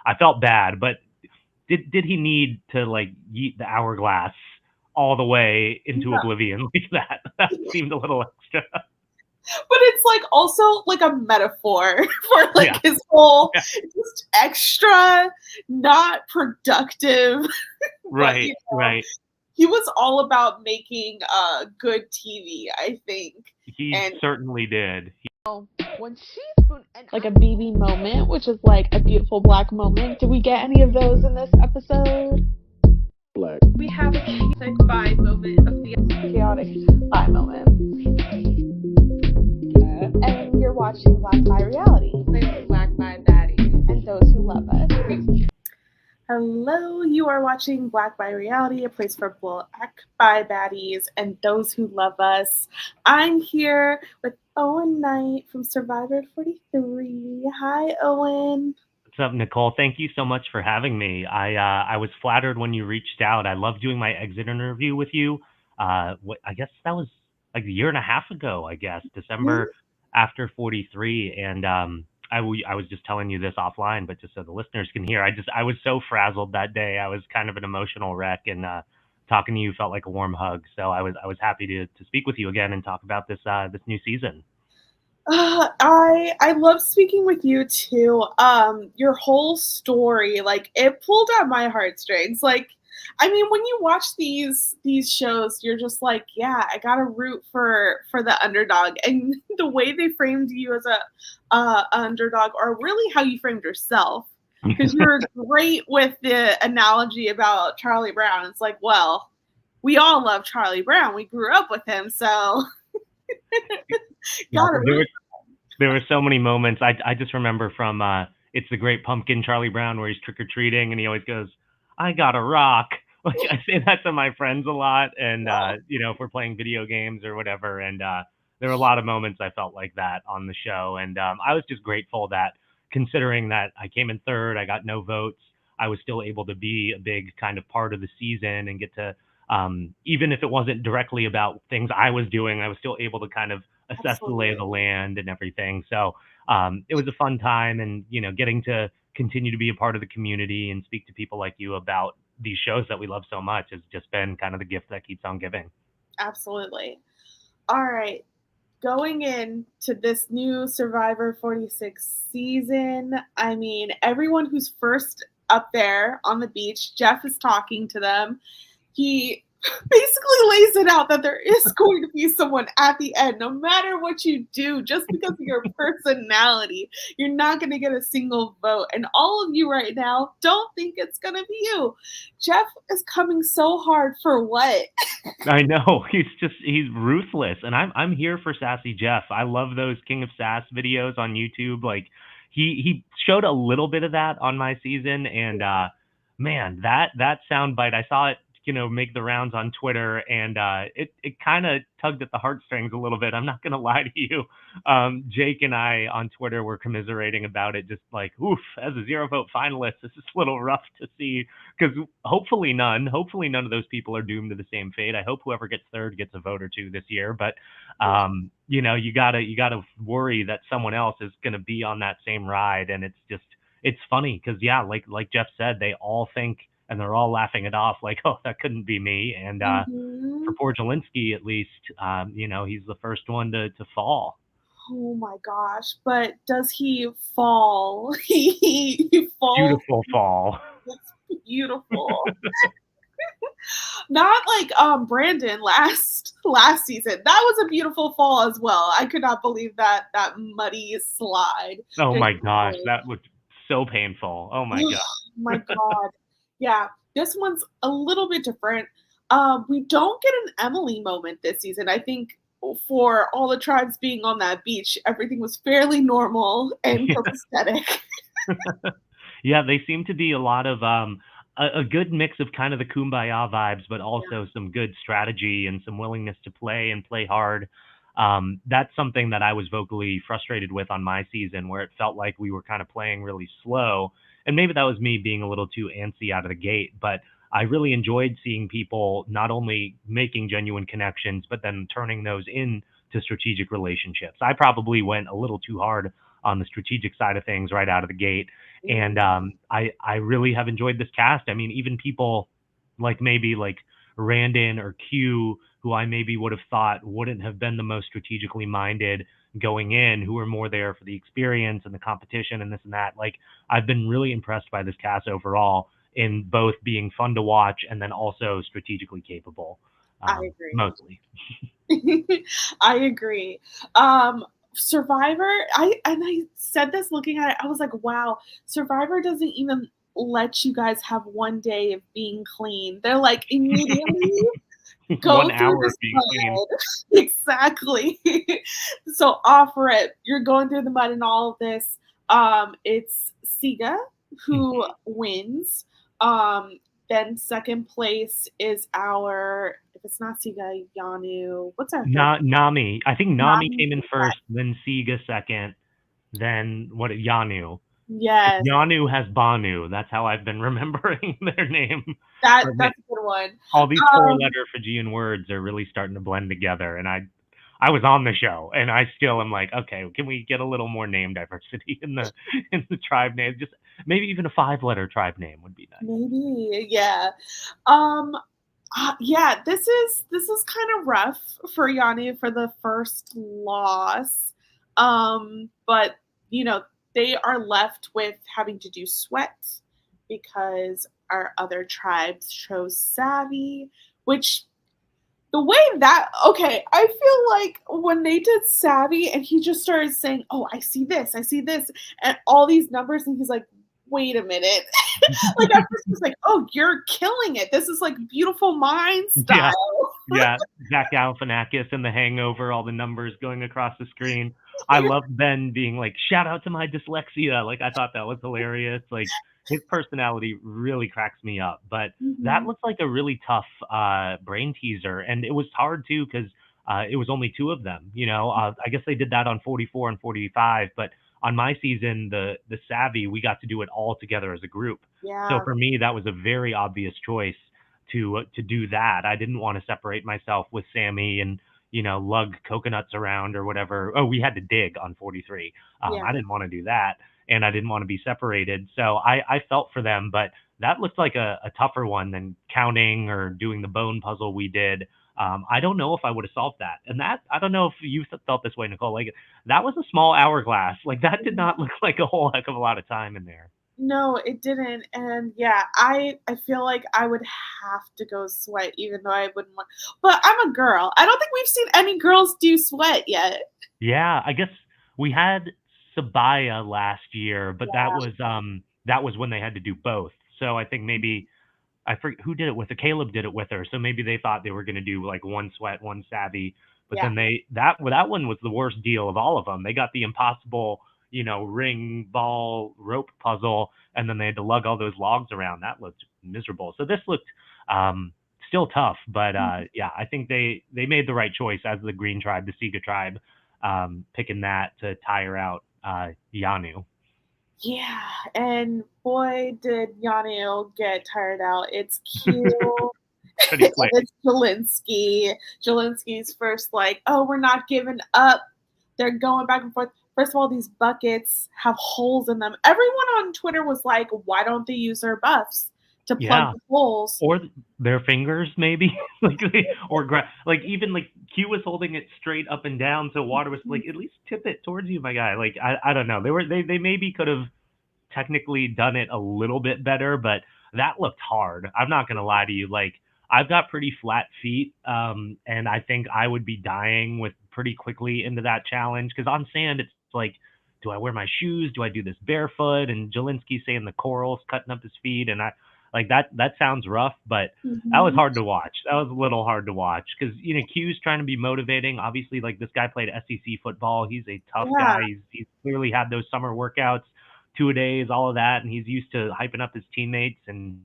I felt bad, but did he need to like yeet the hourglass all the way into oblivion like that? That seemed a little extra. But it's like also like a metaphor for like Yeah. his whole Yeah. just extra, not productive. But Right. Right. he was all about making good TV, I think. He And certainly did. When she spoon and like a BB moment, which is like a beautiful black moment. Did we get any of those in this episode? Black. We have a chaotic bi moment of the Chaotic bi moment. And you're watching Black Bi Reality. Black bi baddies. And those who love us. hello, you are watching Black Bi Reality, a place for Black Bi baddies and those who love us. I'm here with Owen Knight from Survivor 43. Hi, Owen. What's up, Nicole? Thank you so much for having me. I was flattered when you reached out. I loved doing my exit interview with you. I guess that was like a year and a half ago. I guess December after 43, and I was just telling you this offline, but just so the listeners can hear, I was so frazzled that day. I was kind of an emotional wreck, and talking to you felt like a warm hug. So I was happy to speak with you again and talk about this new season. I love speaking with you too. Your whole story, like it pulled at my heartstrings. Like, I mean, when you watch these shows, you're just like, yeah, I gotta root for the underdog. And the way they framed you as a underdog, or really how you framed yourself, because you're great with the analogy about Charlie Brown. It's like, well, we all love Charlie Brown. We grew up with him, so. There were so many moments. I just remember from It's the Great Pumpkin, Charlie Brown, where he's trick or treating and he always goes, "I got a rock." Like I say that to my friends a lot, and if we're playing video games or whatever. And there were a lot of moments I felt like that on the show, and I was just grateful that, considering that I came in third, I got no votes, I was still able to be a big kind of part of the season and get to, even if it wasn't directly about things I was doing, I was still able to kind of assess the lay of the land and everything. So it was a fun time, and getting to continue to be a part of the community and speak to people like you about these shows that we love so much has just been kind of the gift that keeps on giving. Absolutely. All right. Going into this new Survivor 46 season, I mean, everyone who's first up there on the beach, Jeff is talking to them. He basically lays it out that there is going to be someone at the end, no matter what you do, just because of your personality. You're not going to get a single vote. And all of you right now don't think it's going to be you. Jeff is coming so hard for what? I know. He's ruthless. And I'm here for Sassy Jeff. I love those King of Sass videos on YouTube. Like he showed a little bit of that on my season, and man, that soundbite, I saw it make the rounds on Twitter, and it kind of tugged at the heartstrings a little bit. I'm not gonna lie to you. Jake and I on Twitter were commiserating about it, just like, oof, as a 0 vote finalist, this is a little rough to see, because hopefully none of those people are doomed to the same fate. I hope whoever gets third gets a vote or two this year, but you gotta worry that someone else is gonna be on that same ride. And it's funny because, yeah, like Jeff said, they all think, and they're all laughing it off like, oh, that couldn't be me. And for poor Jelinsky, at least, he's the first one to fall. Oh my gosh. But does he fall? he falls. Beautiful fall. It's beautiful. Not like Brandon last season. That was a beautiful fall as well. I could not believe that muddy slide. Oh my gosh, that was so painful. Oh my god. My god. Yeah, this one's a little bit different. We don't get an Emily moment this season. I think for all the tribes being on that beach, everything was fairly normal and copacetic. Yeah, they seem to be a lot of a good mix of kind of the kumbaya vibes, but also some good strategy and some willingness to play and play hard. That's something that I was vocally frustrated with on my season, where it felt like we were kind of playing really slow. And maybe that was me being a little too antsy out of the gate, but I really enjoyed seeing people not only making genuine connections, but then turning those into strategic relationships. I probably went a little too hard on the strategic side of things right out of the gate. And I really have enjoyed this cast. I mean, even people like maybe like Randon or Q, who I maybe would have thought wouldn't have been the most strategically minded going in, who are more there for the experience and the competition and this and that. Like, I've been really impressed by this cast overall in both being fun to watch and then also strategically capable, I agree. mostly. I agree. Survivor, I said this looking at it, I was like, wow, Survivor doesn't even let you guys have one day of being clean. They're like immediately go 1 through hour this of being clean. mud. Exactly. So offer it. You're going through the mud and all of this. It's Siga who wins. Then second place is our, if it's not Siga, Yanu. What's our third? Nami. I think Nami Nami, came in yes. first, then Siga second, then Yanu. Yes, Yanu has Banu. That's how I've been remembering their name. that's But a good one. all these four-letter Fijian words are really starting to blend together, and I was on the show, and I still am like, okay, can we get a little more name diversity in the tribe name? Just maybe even a 5-letter tribe name would be nice. Maybe, yeah. Um, yeah, this is kind of rough for Yanni for the first loss. But they are left with having to do sweat because our other tribes chose savvy, which the way that okay, I feel like when they did savvy and he just started saying, "Oh, I see this," and all these numbers, and he's like, "Wait a minute." Like at first he was like, "Oh, you're killing it. This is like beautiful mind Yeah. style." Yeah, Zach Galifianakis and The Hangover, all the numbers going across the screen. I love Ben being like, "Shout out to my dyslexia." Like, I thought that was hilarious. Like, his personality really cracks me up. But that Mhm. looks like a really tough brain teaser, and it was hard too because it was only two of them. I guess they did that on 44 and 45, but on my season, the Savvy, we got to do it all together as a group. So Yeah. for me, that was a very obvious choice to do that. I didn't want to separate myself with Sammy and lug coconuts around or whatever. Oh, we had to dig on 43. Yeah. I didn't want to do that, and I didn't want to be separated. So I felt for them, but that looked like a tougher one than counting or doing the bone puzzle we did. I don't know if I would have solved that, and that I don't know if you felt this way, Nicole. Like, that was a small hourglass. Like, that did not look like a whole heck of a lot of time in there. No, it didn't. And yeah, I feel like I would have to go sweat even though I wouldn't want, but I'm a girl. I don't think we've seen any girls do sweat yet. Yeah, I guess we had Sabaya last year, but that was when they had to do both. So I think maybe I forget who did it with her. Caleb did it with her. So maybe they thought they were going to do like one sweat, one savvy, but Yeah. then that one was the worst deal of all of them. They got the impossible, ring ball rope puzzle, and then they had to lug all those logs around. That looked miserable. So this looked um, still tough, but yeah, I think they made the right choice as the Green Tribe, the Siga Tribe, picking that to tire out Yanu. Yeah, and boy, did Yanu get tired out. It's cute. Pretty And quick. it's Jelinsky. Jelinsky's first, like, oh, we're not giving up. They're going back and forth. First of all, these buckets have holes in them. Everyone on Twitter was like, why don't they use their buffs to plug Yeah. the holes? Or their fingers, maybe, like like even like Q was holding it straight up and down, so water was like, at least tip it towards you, my guy. Like, I don't know, they maybe could have technically done it a little bit better, but that looked hard. I'm not gonna lie to you. Like, I've got pretty flat feet, and I think I would be dying with pretty quickly into that challenge because on sand it's like, do I wear my shoes? Do I do this barefoot? And Jelinsky saying the coral's cutting up his feet, and I like that. That sounds rough, but that was Mhm. hard to watch. That was a little hard to watch because Q's trying to be motivating. Obviously, like, this guy played SEC football. He's a tough Yeah. guy. He's clearly had those summer workouts, 2-a-days, all of that, and he's used to hyping up his teammates. And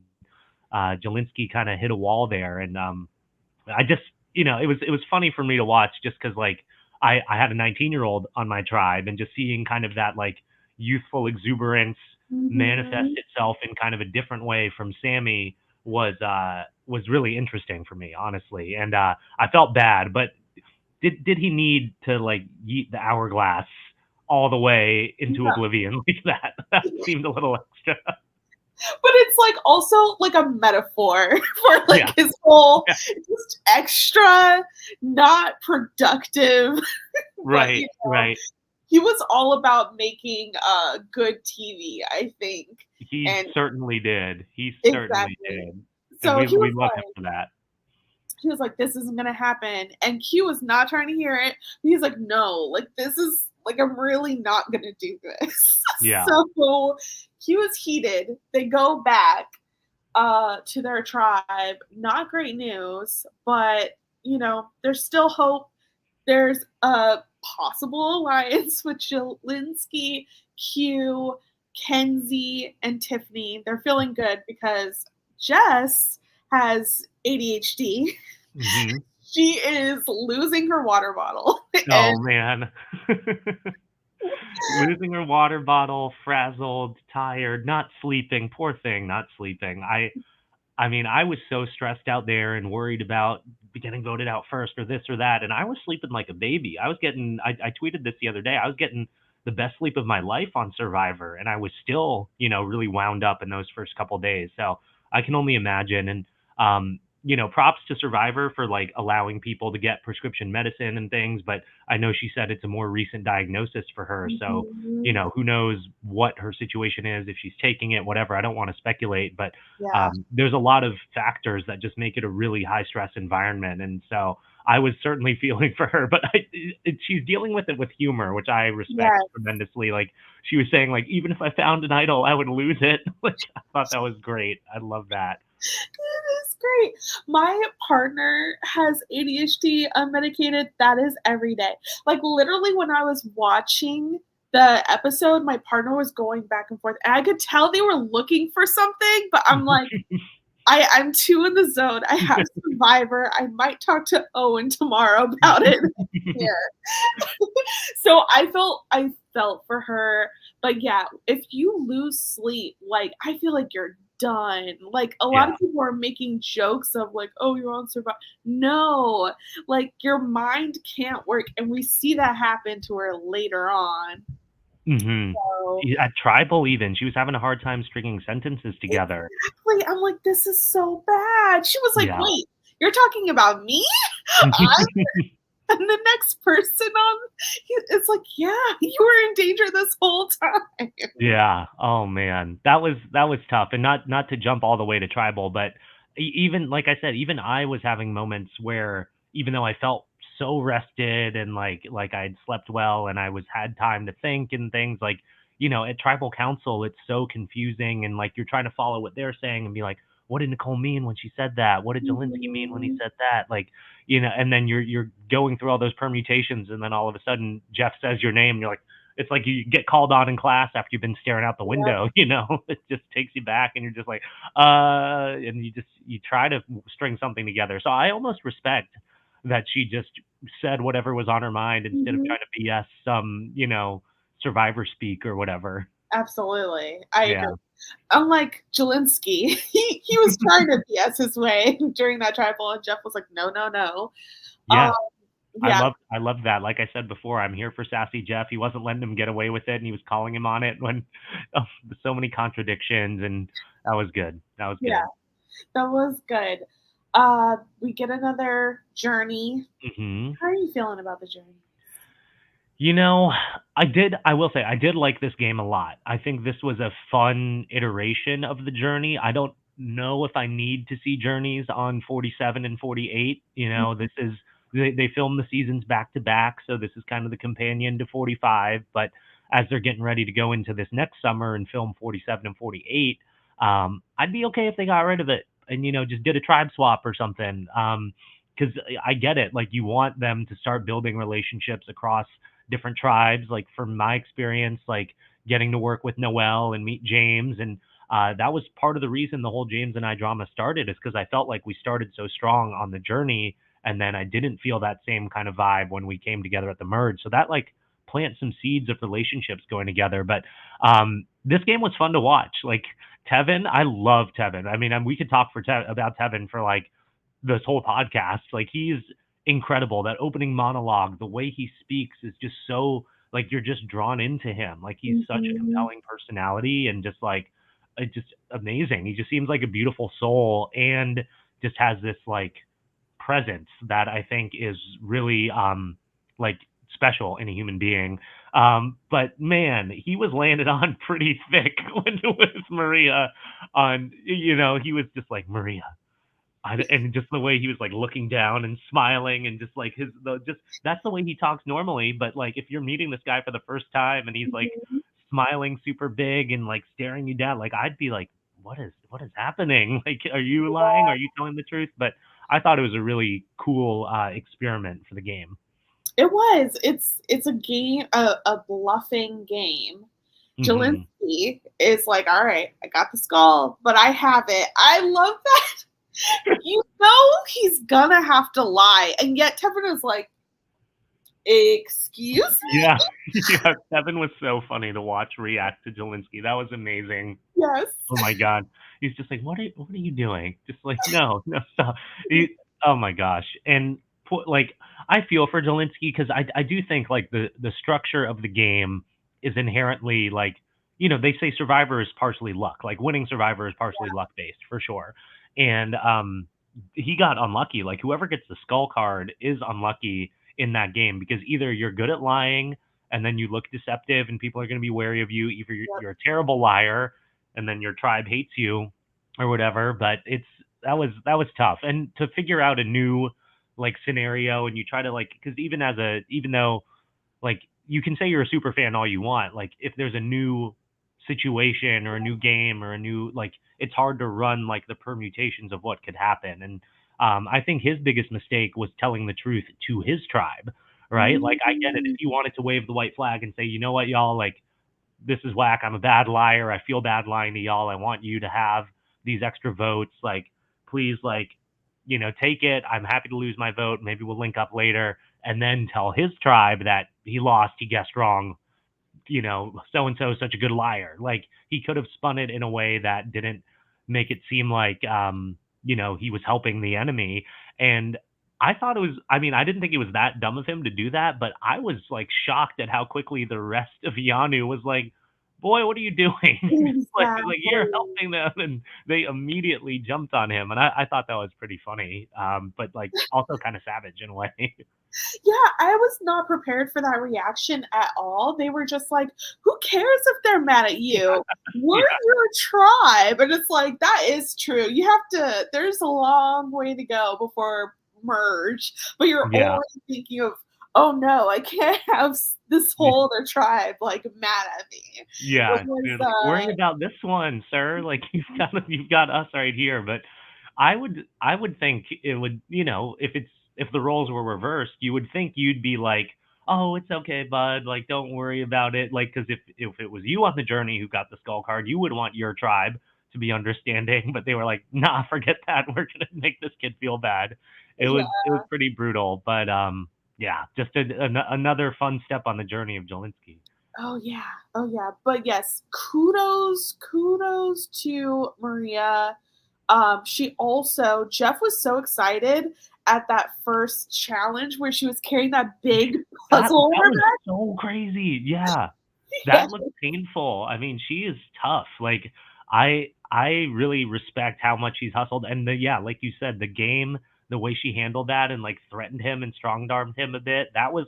Jelinsky kind of hit a wall there, and I just, it was funny for me to watch just because, like, I had a 19-year-old on my tribe, and just seeing kind of that, like, youthful exuberance manifest Mhm. itself in kind of a different way from Sammy was really interesting for me, honestly. And I felt bad, but did he need to, like, yeet the hourglass all the way into Yeah. oblivion like that. That seemed a little extra. But it's like also like a metaphor for like Yeah. his whole Yeah. just extra, not productive. But Right. Right. he was all about making good TV, I think. He And certainly did. He certainly exactly. did. And So we love him for that. he was like, this isn't gonna happen. And Q was not trying to hear it. He's like, no, like this is like I'm really not gonna do this. Yeah. So Q is heated. They go back to their tribe. Not great news, but there's still hope. There's a possible alliance with Jelinsky, Q, Kenzie, and Tiffany. They're feeling good because Jess has ADHD. Hmm. She is losing her water bottle. Oh man. Losing her water bottle, frazzled, tired, not sleeping. Poor thing, not sleeping. I mean, I was so stressed out there and worried about getting voted out first or this or that, and I was sleeping like a baby. I tweeted this the other day. I was getting the best sleep of my life on Survivor, and I was still, really wound up in those first couple days. So I can only imagine. And props to Survivor for like allowing people to get prescription medicine and things. But I know she said it's a more recent diagnosis for her, so Mhm. who knows what her situation is, if she's taking it, whatever. I don't want to speculate, but Yeah. there's a lot of factors that just make it a really high stress environment. And so I was certainly feeling for her, but she's dealing with it with humor, which I respect Yes. tremendously. Like she was saying, like, even if I found an idol, I would lose it. Like I thought that was great. I love that. It is great. My partner has ADHD unmedicated. That is every day. Like literally when I was watching the episode, my partner was going back and forth. And I could tell they were looking for something, but I'm like, I'm too in the zone. I have Survivor. I might talk to Owen tomorrow about it. Yeah. So I felt for her. But yeah, if you lose sleep, like I feel like you're done. Like a lot Yeah. of people are making jokes of like, oh, you're on Survivor. No, like your mind can't work. And we see that happen to her later on. Hmm. So At Tribal, even she was having a hard time stringing sentences together. exactly. I'm like, this is so bad. She was like, Yeah. wait, you're talking about me? I'm and the next person on it's like, yeah, you were in danger this whole time. Yeah. Oh man, that was tough, and not to jump all the way to Tribal, but even like I said, even I was having moments where even though I felt so rested and like I'd slept well and I was had time to think and things like at Tribal Council it's so confusing and like you're trying to follow what they're saying and be like, what did Nicole mean when she said that? What did Jelinsky mean when he Mhm. said that? Like and then you're going through all those permutations and then all of a sudden Jeff says your name and you're like it's like you get called on in class after you've been staring out the Yep. window, it just takes you back and you're just like, and you try to string something together. So I almost respect that she just said whatever was on her mind instead of Mhm. trying to BS some, survivor speak or whatever. Absolutely. I agree. Yeah. Unlike Jelinsky, he was trying to BS his way during that tribal, and Jeff was like, no, no, no. Um, Yeah. yeah, I love that. Like I said before, I'm here for sassy Jeff. He wasn't letting him get away with it and he was calling him on it when oh, so many contradictions and that was good. That was yeah, good. that was good. We get another journey. Mhm. How are you feeling about the journey? You know, I will say, I did like this game a lot. I think this was a fun iteration of the journey. I don't know if I need to see journeys on 47 and 48. This is, they film the seasons back to back. So this is kind of the companion to 45. But as they're getting ready to go into this next summer and film 47 and 48, I'd be okay if they got rid of it and, just did a tribe swap or something. Because I get it. Like, you want them to start building relationships across different tribes. Like from my experience, like getting to work with Noelle and meet James, and that was part of the reason the whole James and I drama started, is because I felt like we started so strong on the journey, and then I didn't feel that same kind of vibe when we came together at the merge. So that like plant some seeds of relationships going together. But this game was fun to watch. Like Tevin, I love Tevin. I mean, we could talk about Tevin for like this whole podcast. Like he's incredible. That opening monologue, the way he speaks is just so like you're just drawn into him. Like he's such a compelling personality and just like just amazing. He just seems like a beautiful soul and just has this like presence that I think is really like special in a human being. But man, he was landed on pretty thick when it was Maria on, he was just like Maria. And just the way he was like looking down and smiling and just like just that's the way he talks normally. But like if you're meeting this guy for the first time and he's like smiling super big and like staring you down, like I'd be like, what is happening? Like, are you lying? Are you telling the truth? But I thought it was a really cool experiment for the game. It was. It's a game, a bluffing game. Hmm. Jelinsky is like, all right, I got the skull, but I have it. I love that. You know he's gonna have to lie, and yet Tevin is like, excuse me? Yeah, yeah. Kevin was so funny to watch react to Jelinsky. That was amazing. Yes. Oh my god. He's just like, what are you doing? Just like, no, no, stop. Oh my gosh. And like, I feel for Jelinsky because I do think like the structure of the game is inherently like, they say Survivor is partially luck. Like winning Survivor is partially luck based for sure. And he got unlucky. Like whoever gets the skull card is unlucky in that game because either you're good at lying and then you look deceptive and people are going to be wary of you, either you're a terrible liar and then your tribe hates you or whatever. But that was tough. And to figure out a new like scenario and you try to like, because even though like you can say you're a super fan all you want, like if there's a new situation or a new game or a new like, it's hard to run like the permutations of what could happen. And I think his biggest mistake was telling the truth to his tribe, right? Like I get it if you wanted to wave the white flag and say, you know what, y'all, like this is whack. I'm a bad liar. I feel bad lying to y'all. I want you to have these extra votes. Like, please, like, take it. I'm happy to lose my vote. Maybe we'll link up later. And then tell his tribe that he lost, he guessed wrong, so and so is such a good liar. Like, he could have spun it in a way that didn't make it seem like, he was helping the enemy. And I thought it was, I mean, I didn't think it was that dumb of him to do that, but I was like shocked at how quickly the rest of Yanu was like, boy, what are you doing? Like you're helping them. And they immediately jumped on him. And I thought that was pretty funny. But like also kind of savage in a way. Yeah, I was not prepared for that reaction at all. They were just like, who cares if they're mad at you? We're your tribe. And it's like, that is true. You have to, there's a long way to go before merge, but you're Yeah. already thinking of, oh no, I can't have this whole other tribe like mad at me. Yeah, It was, dude, like, worry about this one, sir. Like you've got us right here. But I would think it would, if the roles were reversed, you would think you'd be like, oh, it's okay, bud. Like, don't worry about it. Like, because if it was you on the journey who got the skull card, you would want your tribe to be understanding. But they were like, nah, forget that. We're gonna make this kid feel bad. It was pretty brutal. But yeah, just another fun step on the journey of Jelinsky. oh yeah, oh yeah. But yes, kudos to Maria. She also, Jeff was so excited at that first challenge where she was carrying that big That puzzle on her was back. so crazy. Yeah. Yes. That looked painful. I mean, she is tough. Like I really respect how much she's hustled. And yeah, like you said, the game, the way she handled that and like threatened him and strong armed him a bit, that was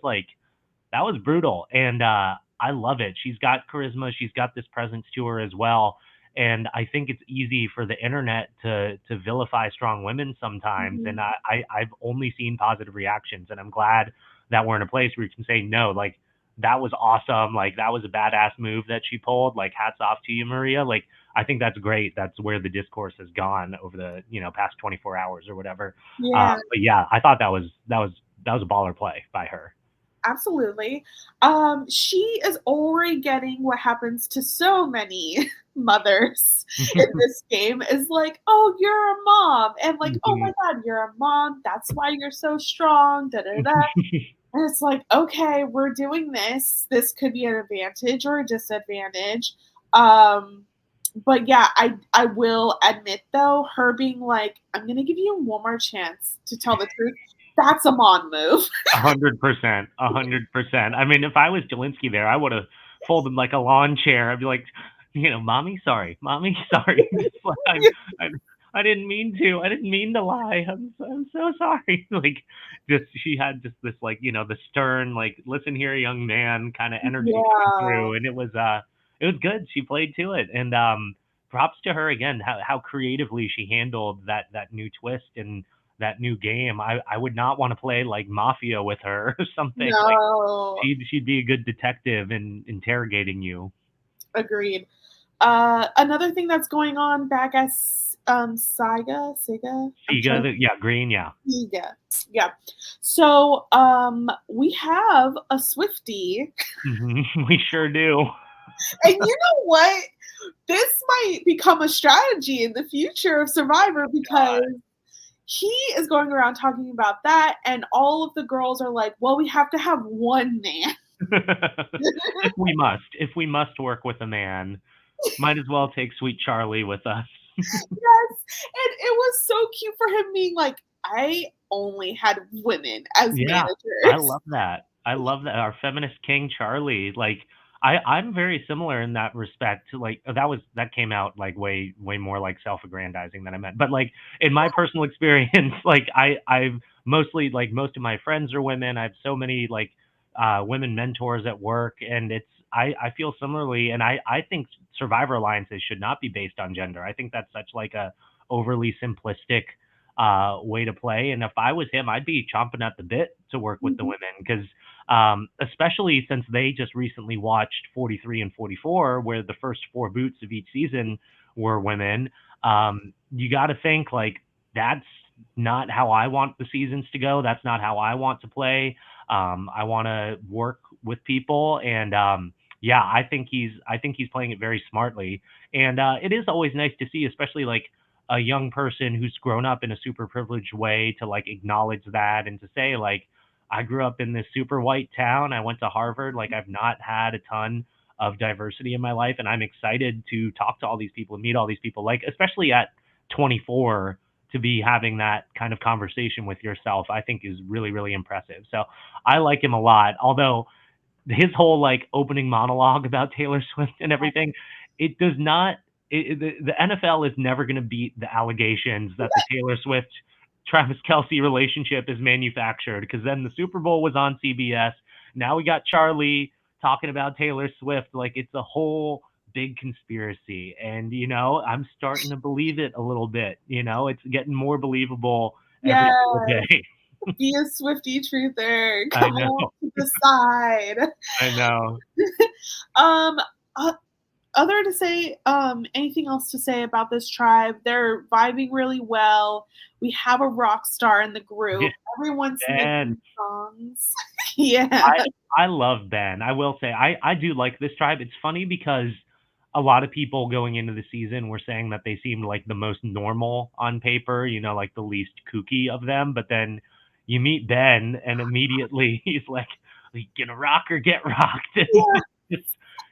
brutal. And I love it. She's got charisma, she's got this presence to her as well. And I think it's easy for the internet to vilify strong women sometimes. And I've only seen positive reactions. And I'm glad that we're in a place where you can say no, like that was awesome. Like that was a badass move that she pulled. Like hats off to you, Maria. Like I think that's great. That's where the discourse has gone over the past 24 hours or whatever. Yeah, But yeah, I thought that was a baller play by her. absolutely. She is already getting what happens to so many mothers in this game is like, oh, you're a mom. And like, oh my God, you're a mom. That's why you're so strong. Da da da. And it's like, okay, we're doing this. This could be an advantage or a disadvantage. But yeah, I will admit though, her being like, I'm gonna give you one more chance to tell the truth. That's a Mon move. 100%. 100%. I mean, if I was Jelinsky there, I would have folded like a lawn chair. I'd be like, mommy, sorry. Mommy, sorry. Just like, I, I didn't mean to. I didn't mean to lie. I'm so sorry. Like, just she had just this like, the stern like, listen here, young man, kind of energy coming Yeah. through, and it was good. She played to it, and props to her again. How creatively she handled that new twist and that new game. I would not want to play like Mafia with her or something. Like No. she'd be a good detective in interrogating you. Agreed. Another thing that's going on back at Sega. Yeah, Green, yeah. Yeah. So we have a Swiftie. We sure do. And you know what? This might become a strategy in the future of Survivor because he is going around talking about that, and all of the girls are like, well, we have to have one man. If we must work with a man, might as well take Sweet Charlie with us. Yes. And it was so cute for him being like, I only had women as managers. I love that. Our feminist king Charlie. Like I'm very similar in that respect. Like that came out like way more like self-aggrandizing than I meant. But like in my personal experience, like I've mostly like most of my friends are women. I have so many like women mentors at work, and I feel similarly, and I think Survivor alliances should not be based on gender. I think that's such like a overly simplistic way to play. And if I was him, I'd be chomping at the bit to work with the women because especially since they just recently watched 43 and 44, where the first four boots of each season were women. You got to think like that's not how I want the seasons to go. That's not how I want to play. I want to work with people, and I think he's playing it very smartly. And it is always nice to see, especially like a young person who's grown up in a super privileged way, to like acknowledge that and to say like, I grew up in this super white town. I went to Harvard. Like I've not had a ton of diversity in my life, and I'm excited to talk to all these people and meet all these people. Like especially at 24, to be having that kind of conversation with yourself, I think is really, really impressive. So I like him a lot. Although his whole like opening monologue about Taylor Swift and everything, it does not. The NFL is never going to beat the allegations that the Taylor Swift Travis Kelce relationship is manufactured, because then the Super Bowl was on CBS. Now we got Charlie talking about Taylor Swift. Like it's a whole big conspiracy, and I'm starting to believe it a little bit. It's getting more believable every single day. Be a Swiftie truther. I Come know. on to the side. I know. Other to say, anything else to say about this tribe? They're vibing really well. We have a rock star in the group. Yeah, Everyone's Ben. singing songs. Yeah. I love Ben. I will say I do like this tribe. It's funny because a lot of people going into the season were saying that they seemed like the most normal on paper, like the least kooky of them. But then you meet Ben, and immediately he's like, "Get a rock or get rocked."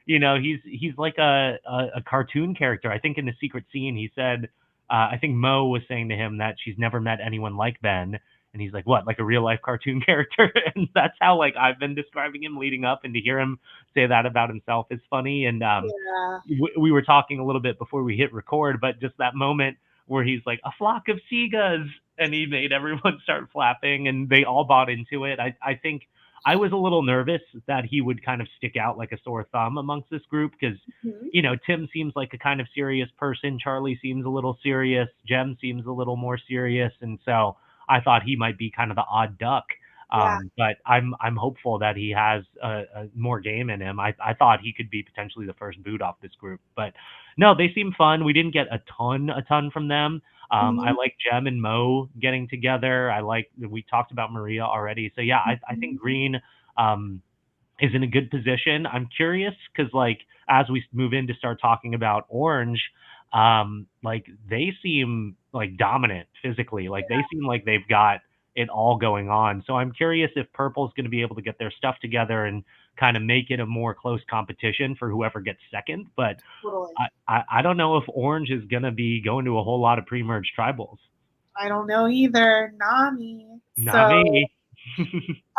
He's like a cartoon character. I think in the secret scene he said, I think Mo was saying to him that she's never met anyone like Ben, and he's like, what, like a real life cartoon character? And that's how like I've been describing him leading up, and to hear him say that about himself is funny. And we were talking a little bit before we hit record, but just that moment where he's like, a flock of seagulls, and he made everyone start flapping, and they all bought into it. I think I was a little nervous that he would kind of stick out like a sore thumb amongst this group because, Tim seems like a kind of serious person. Charlie seems a little serious. Jem seems a little more serious. And so I thought he might be kind of the odd duck. But I'm hopeful that he has a more game in him. I thought he could be potentially the first boot off this group. But no, they seem fun. We didn't get a ton from them. I like Jem and Mo getting together. We talked about Maria already. So yeah, I think Green is in a good position. I'm curious because like as we move in to start talking about Orange, like they seem like dominant physically. Like they seem like they've got it all going on. So I'm curious if Purple's going to be able to get their stuff together and kind of make it a more close competition for whoever gets second. But I don't know if Orange is going to be going to a whole lot of pre-merge tribals. I don't know either. Nami. Not So me.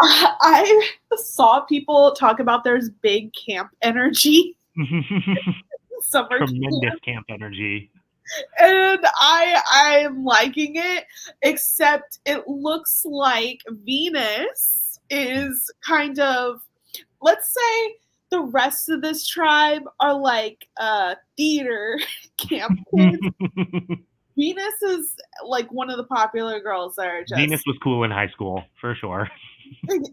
I saw people talk about there's big camp energy, summer Tremendous camp, camp energy. and I'm liking it. Except it looks like Venus is kind of, let's say, the rest of this tribe are like theater camp kids. Venus is like one of the popular girls that are just Venus was cool in high school, for sure.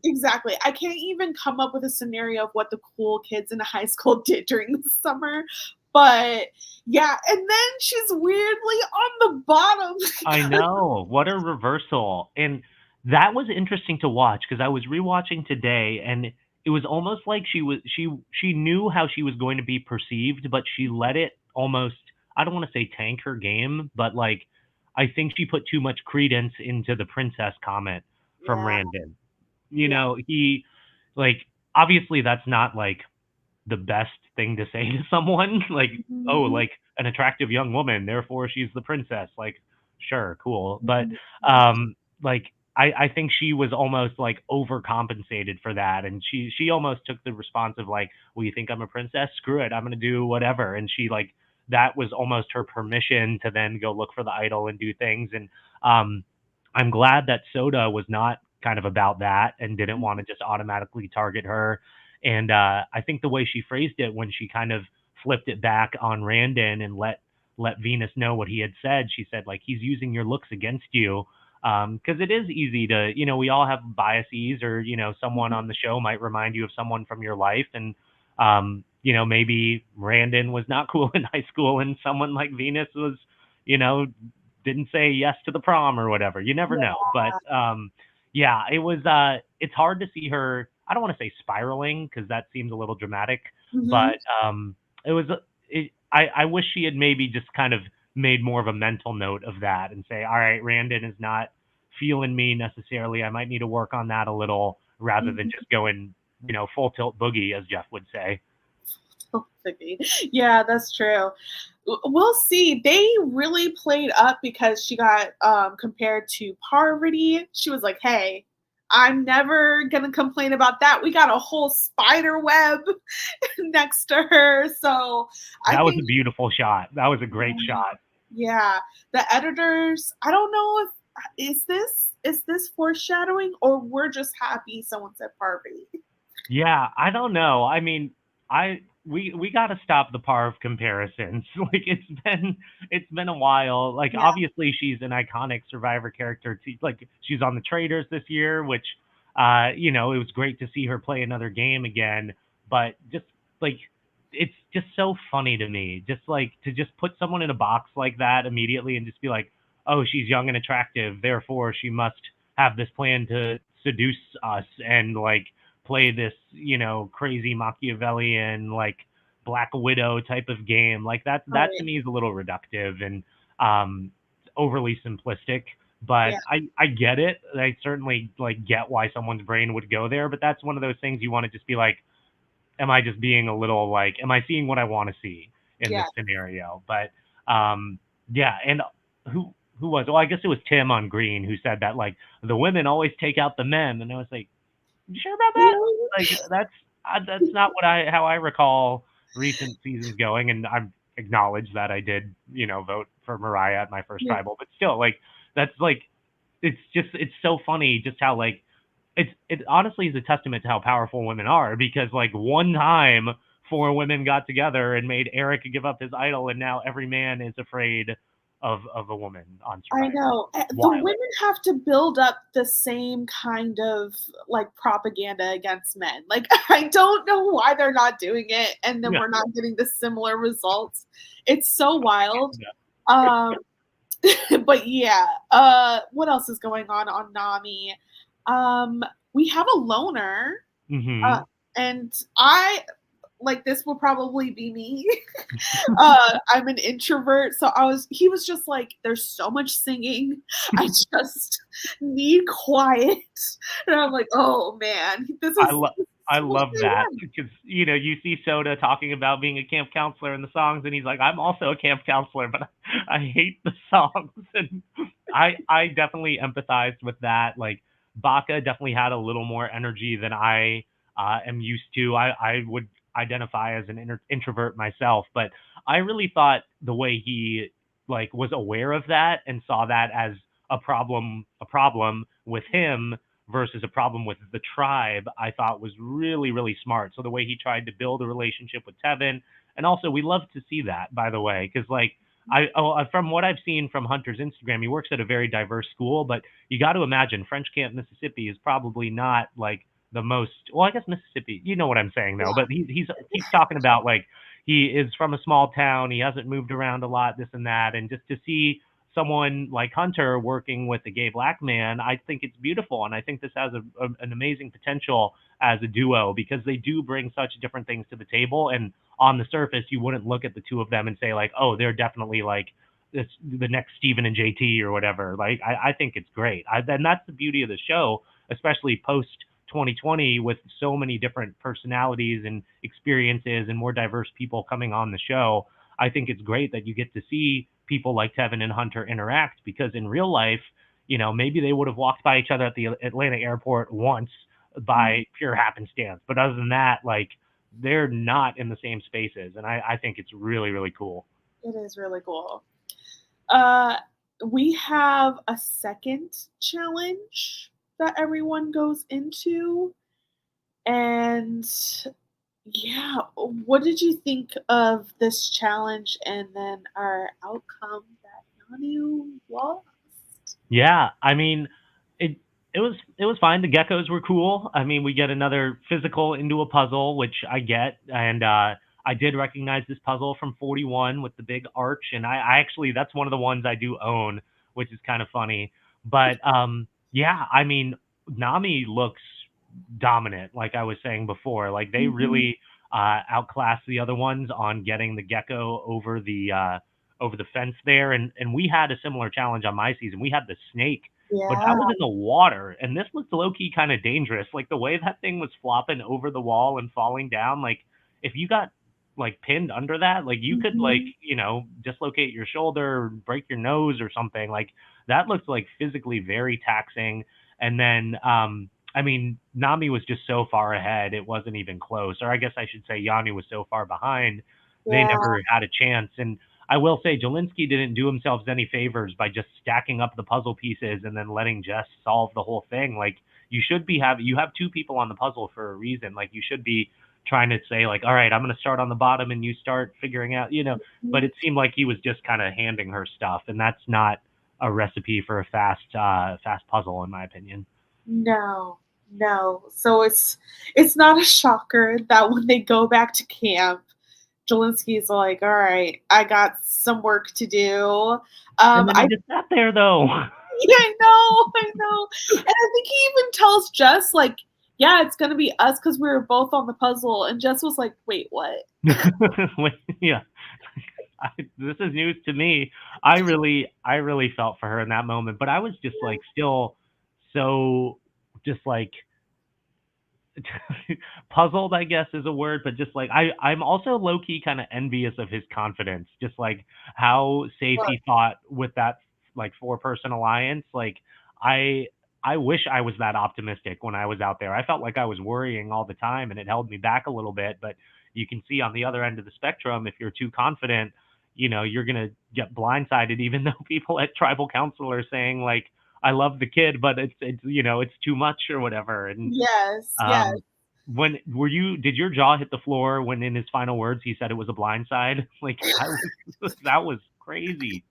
exactly. I can't even come up with a scenario of what the cool kids in high school did during the summer. But yeah, and then she's weirdly on the bottom. I know. What a reversal. And that was interesting to watch because I was rewatching today and it was almost like she knew how she was going to be perceived, but she let it almost, I don't want to say tank her game, but like I think she put too much credence into the princess comment from Yeah, Randon. You yeah. know, he like obviously that's not like the best thing to say to someone. Like, oh, Mhm, like an attractive young woman, therefore she's the princess. Like, sure, cool. But mhm. like I think she was almost like overcompensated for that. And she almost took the response of like, well, you think I'm a princess? Screw it. I'm gonna do whatever. And she like that was almost her permission to then go look for the idol and do things. And um I'm glad that Soda was not kind of about that and didn't want to just automatically target her. And I think the way she phrased it when she kind of flipped it back on Randon and let Venus know what he had said, she said like he's using your looks against you. Because it is easy to, you know, we all have biases, or you know, someone on the show might remind you of someone from your life, and you know, maybe Randon was not cool in high school, and someone like Venus was, you know, didn't say yes to the prom or whatever. You never know, but yeah, it was. It's hard to see her. I don't want to say spiraling because that seems a little dramatic, Mhm. but it was. I wish she had maybe just kind of made more of a mental note of that and say, all right, Randon is not feeling me necessarily. I might need to work on that a little rather than Mhm. just going, you know, full tilt boogie, as Jeff would say. Philosophy. Yeah, that's true. We'll see. They really played up because she got compared to Parvati. She was like, "Hey, I'm never gonna complain about that. We got a whole spider web next to her." So I That was a think, beautiful shot. That was a great yeah, shot. yeah, the editors. I don't know if is this foreshadowing or we're just happy someone said Parvati. Yeah, I don't know. I mean, I we got to stop the Parv comparisons. Like it's been a while. Like Yeah, obviously she's an iconic Survivor character. Like she's on the Traders this year, which you know, it was great to see her play another game again. But just like it's just so funny to me, just like to just put someone in a box like that immediately and just be like, oh, she's young and attractive, therefore she must have this plan to seduce us and like play this, you know, crazy Machiavellian like Black Widow type of game. Like that to right. me is a little reductive and overly simplistic. But Yeah, I get it. I certainly like get why someone's brain would go there. But that's one of those things you want to just be like, am I just being a little like, am I seeing what I want to see in yeah. this scenario? But yeah, and who was? Well, I guess it was Tim on Green who said that like the women always take out the men, and I was like, you sure about that? Really? Like that's not what I how I recall recent seasons going, and I acknowledge that I did, you know, vote for Mariah at my first Yeah. tribal, but still, like that's like it's so funny just how like it honestly is a testament to how powerful women are because like one time four women got together and made Eric give up his idol, and now every man is afraid of a woman on I Survivor. know. It's The wild. women have to build up the same kind of like propaganda against men. Like I don't know why they're not doing it and then Yeah. we're not getting the similar results. It's so wild. Yeah. Um but yeah, what else is going on Nami? Um we have a loner. Uh Hmm. and I like this will probably be me. I'm an introvert, so he was just like, "There's so much singing. I just need quiet." And I'm like, "Oh man, I love this I is what love they that want." because you know you see Soda talking about being a camp counselor in the songs, and he's like, "I'm also a camp counselor, but I hate the songs." And I definitely empathized with that. Like Baca definitely had a little more energy than I am used to. I would identify as an introvert myself, but I really thought the way he like was aware of that and saw that as a problem with him versus a problem with the tribe, I thought was really, really smart. So the way he tried to build a relationship with Tevin, and also we love to see that, by the way, because like from what I've seen from Hunter's Instagram, he works at a very diverse school, but you got to imagine French Camp, Mississippi is probably not like the most, well, I guess Mississippi, you know what I'm saying though, but he's keeps talking about like he is from a small town, he hasn't moved around a lot, this and that, and just to see someone like Hunter working with a gay black man, I think it's beautiful, and I think this has an amazing potential as a duo because they do bring such different things to the table, and on the surface, you wouldn't look at the two of them and say like, oh, they're definitely like this the next Steven and JT or whatever. Like, I think it's great. And that's the beauty of the show, especially post 2020 with so many different personalities and experiences and more diverse people coming on the show. I think it's great that you get to see people like Tevin and Hunter interact because in real life, maybe they would have walked by each other at the Atlanta airport once by pure happenstance. But other than that, like they're not in the same spaces. And I think it's really, really cool. It is really cool. We have a second challenge that everyone goes into. And yeah, what did you think of this challenge and then our outcome that Yanu lost? Yeah, I mean, it it was fine. The geckos were cool. I mean, we get another physical into a puzzle, which I get, and I did recognize this puzzle from 41 with the big arch, and I actually that's one of the ones I do own, which is kind of funny. But yeah, I mean, Nami looks dominant, like I was saying before. Like they Mhm. really outclassed the other ones on getting the gecko over the fence there. And we had a similar challenge on my season. We had the snake, but that Yeah. was in the water, and this looked low key kind of dangerous. Like the way that thing was flopping over the wall and falling down. Like if you got like pinned under that, like you could like Mhm. dislocate your shoulder, break your nose or something. Like that looked like physically very taxing. And then I mean, Nami was just so far ahead, it wasn't even close. Or I guess I should say Yanu was so far behind, they Yeah. never had a chance. And I will say Jelinsky didn't do himself any favors by just stacking up the puzzle pieces and then letting Jess solve the whole thing. Like you have two people on the puzzle for a reason. Like you should be trying to say like, all right, I'm going to start on the bottom and you start figuring out, but Mhm. it seemed like he was just kind of handing her stuff, and that's not a recipe for a fast puzzle in my opinion. No, no. So it's not a shocker that when they go back to camp, Jelinsky's like, "All right, I got some work to do." And then he I just sat there though. Yeah, I know, and I think he even tells Jess like, "Yeah, it's gonna be us because we were both on the puzzle," and Jess was like, "Wait, what?" Yeah, this is news to me. I really felt for her in that moment, but I was just like still so just like puzzled, I guess is a word, but just like I'm also low key kind of envious of his confidence, just like how safe Look, he thought with that like four-person alliance. Like I I wish I was that optimistic when I was out there. I felt like I was worrying all the time and it held me back a little bit, but you can see on the other end of the spectrum, if you're too confident, you're gonna get blindsided, even though people at tribal council are saying like, I love the kid, but it's too much or whatever. And yes, yes. um, did your jaw hit the floor when in his final words he said it was a blind side? Like that was crazy.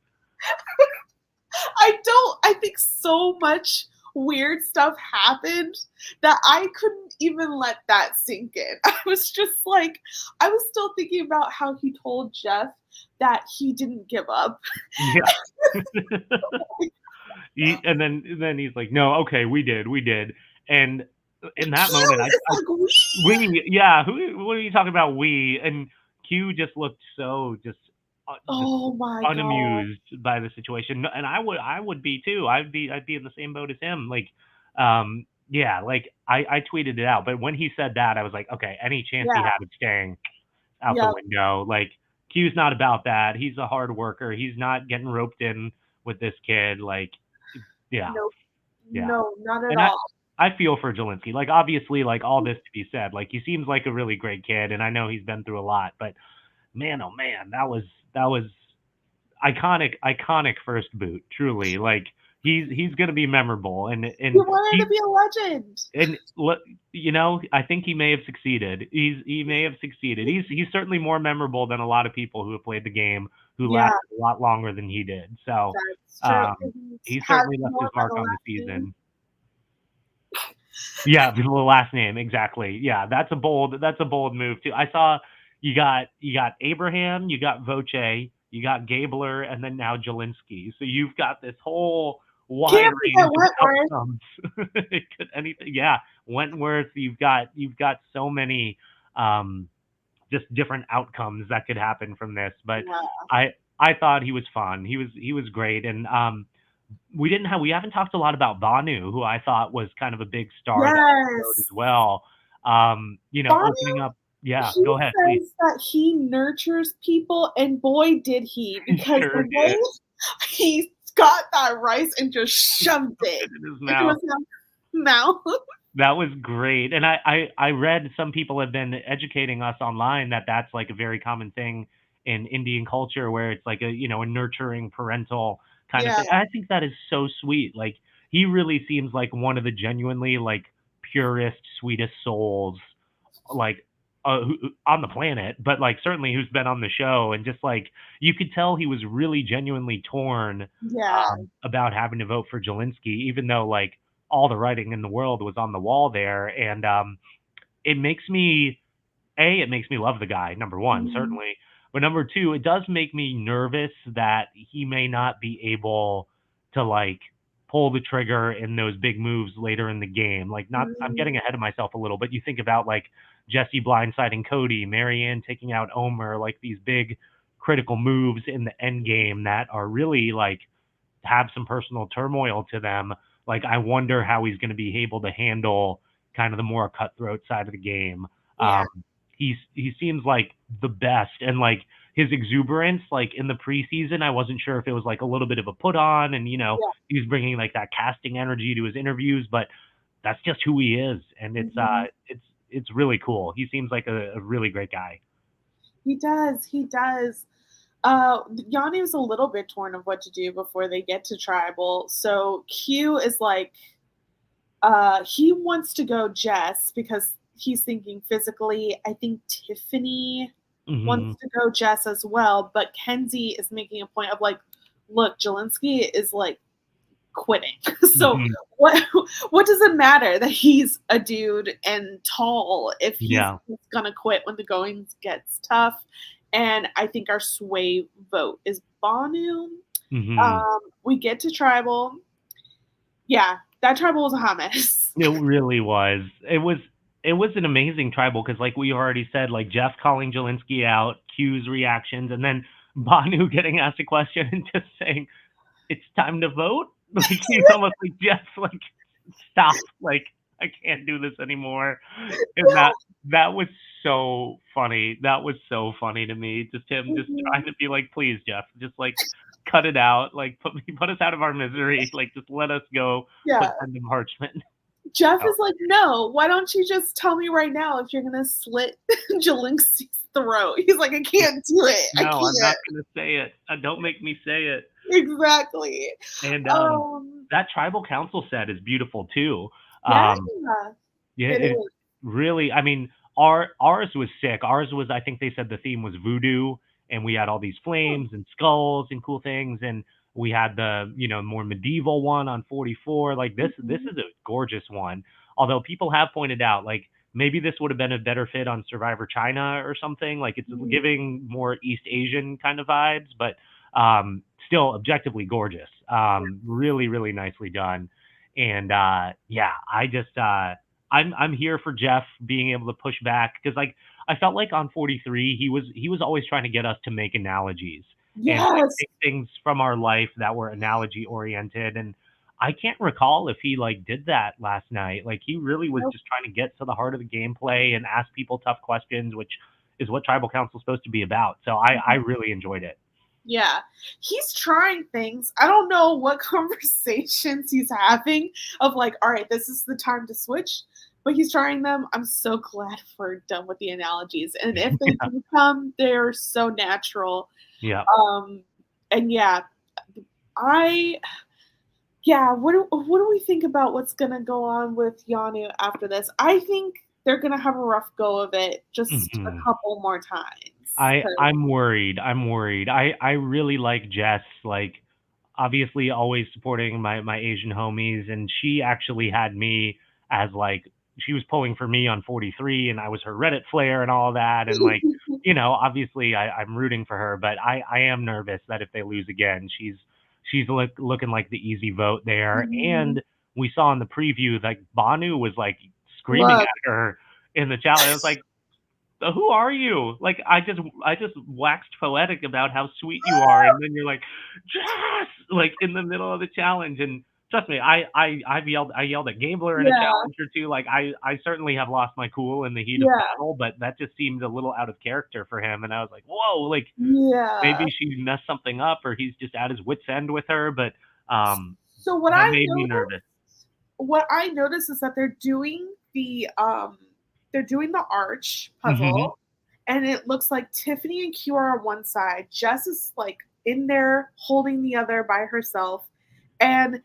I think so much weird stuff happened that I couldn't even let that sink in. I was just like, I was still thinking about how he told Jeff that he didn't give up. Yeah. And then he's like, no, okay, we did. And in that Q moment, is I like, we. yeah, what are you talking about? We and Q just looked so just Oh my god. unamused by the situation, and I would be too. I'd be in the same boat as him. Like, yeah, like I tweeted it out, but when he said that, I was like, okay, any chance he Yeah. had of staying out the Yep. window. Like Q's not about that. He's a hard worker. He's not getting roped in with this kid. Like Yeah. No, Yeah. no, not at And all. I feel for Jelinsky. Like, obviously, like, all this to be said, like, he seems like a really great kid, and I know he's been through a lot, but man, oh man, that was iconic first boot, truly. Like, he's gonna be memorable, He wanted to be a legend. and I think he may have succeeded. He may have succeeded. He's certainly more memorable than a lot of people who have played the game who Yeah, lasted a lot longer than he did. So that's true. He he has certainly left more his by mark the on the last name. season. Yeah, the last name, exactly. Yeah, that's a bold move too. I saw you got Abraham, you got Voce, you got Gabler, and then now Jelinsky. So you've got this whole wide Can't forget range of Wentworth. outcomes. It could anything. Yeah, Wentworth. You've got so many um, just different outcomes that could happen from this. But Yeah. I thought he was fun. He was great, and we haven't talked a lot about Banu, who I thought was kind of a big star of the episode as Yes. well. Opening Banu, up. Yeah, he go ahead, please. says that he nurtures people, and boy, did he, He because the sure way did. he got that rice and just shoved it In his into mouth. his mouth. That was great. And I read some people have been educating us online that that's like a very common thing in Indian culture where it's like a nurturing parental kind of Yeah. thing. I think that is so sweet. Like he really seems like one of the genuinely like purest, sweetest souls like on the planet, but like certainly who's been on the show, and just like you could tell he was really genuinely torn Yeah. about having to vote for Jelinsky, even though like all the writing in the world was on the wall there, and it makes me it makes me love the guy, number one, Mhm. certainly. But number two, it does make me nervous that he may not be able to like pull the trigger in those big moves later in the game. Like not I'm Mhm. getting ahead of myself a little, but you think about like Jesse blindsiding Cody, Marianne taking out Omer, like these big critical moves in the end game that are really like have some personal turmoil to them. Like I wonder how he's going to be able to handle kind of the more cutthroat side of the game. Yeah. Um, he seems like the best, and like his exuberance, like in the preseason, I wasn't sure if it was like a little bit of a put on, and Yeah. he was bringing like that casting energy to his interviews, but that's just who he is, and Mhm. it's really cool. He seems like a really great guy. He does. He does. Yanu's a little bit torn of what to do before they get to tribal. So Q is like, he wants to go Jess because he's thinking physically. I think Tiffany Hmm. wants to go Jess as well, but Kenzie is making a point of like, look, Jelinsky is like quitting. So Hmm. what does it matter that he's a dude and tall if he's Yeah. gonna quit when the going gets tough? And I think our sway vote is Banu. Hmm. We get to tribal. Yeah, that tribal was a hot mess. It really was. It was an amazing tribal because, like we already said, like Jeff calling Jelinsky out, Q's reactions, and then Banu getting asked a question and just saying, "It's time to vote." Like he's almost like Jeff, like stop, like I can't do this anymore. And that was so funny. That was so funny to me. Just him just trying Mhm. to be like, please, Jeff, just like cut it out. Like put us out of our misery. Like just let us go Yeah. put pen to parchment. Jeff So, is like, no, why don't you just tell me right now if you're gonna slit Jelinsky's throat? He's like, I can't do it. I no, I'm not can't. gonna say it. Don't make me say it. Exactly. And Um, that tribal council set is beautiful too. yeah, Um, yeah, it it is. really. I mean, ours was sick. Ours was. I think they said the theme was voodoo, and we had all these flames and skulls and cool things, and we had the more medieval one on 44. Like this Mhm. is a gorgeous one. Although people have pointed out like maybe this would have been a better fit on Survivor China or something. Like it's Mhm. giving more East Asian kind of vibes, but still objectively gorgeous. Really, really nicely done. And yeah, I'm here for Jeff being able to push back because like I felt like on 43 he was always trying to get us to make analogies and like Yes. take things from our life that were analogy oriented, and I can't recall if he like did that last night. Like he really was Nope. just trying to get to the heart of the gameplay and ask people tough questions, which is what tribal council is supposed to be about. So I really enjoyed it. Yeah. He's trying things. I don't know what conversations he's having of like, all right, this is the time to switch, but he's trying them. I'm so glad we're done with the analogies. And if they Yeah. do come, they're so natural. Yeah. Um, and yeah, I yeah, what do we think about what's gonna go on with Yanu after this? I think they're gonna have a rough go of it just a Mhm. couple more times. I'm worried. I'm worried. I really like Jess, like obviously always supporting my Asian homies, and she actually had me as like she was pulling for me on 43, and I was her Reddit flair and all that, and like obviously I'm rooting for her, but I am nervous that if they lose again, she's looking like the easy vote there, Mhm. and we saw in the preview like Banu was like screaming Look. at her in the challenge. I was like, who are you? Like I just waxed poetic about how sweet you are, and then you're like, Jess, like in the middle of the challenge. And trust me, I yelled at Gambler in a Yeah, challenge or two. Like I certainly have lost my cool in the heat of yeah, battle, but that just seemed a little out of character for him. And I was like, whoa, like yeah. maybe she messed something up, or he's just at his wits end with her. But So that made me nervous. what I noticed is that they're doing the arch Hmm. puzzle, and it looks like Tiffany and Q are on one side. Jess is like in there holding the other by herself, and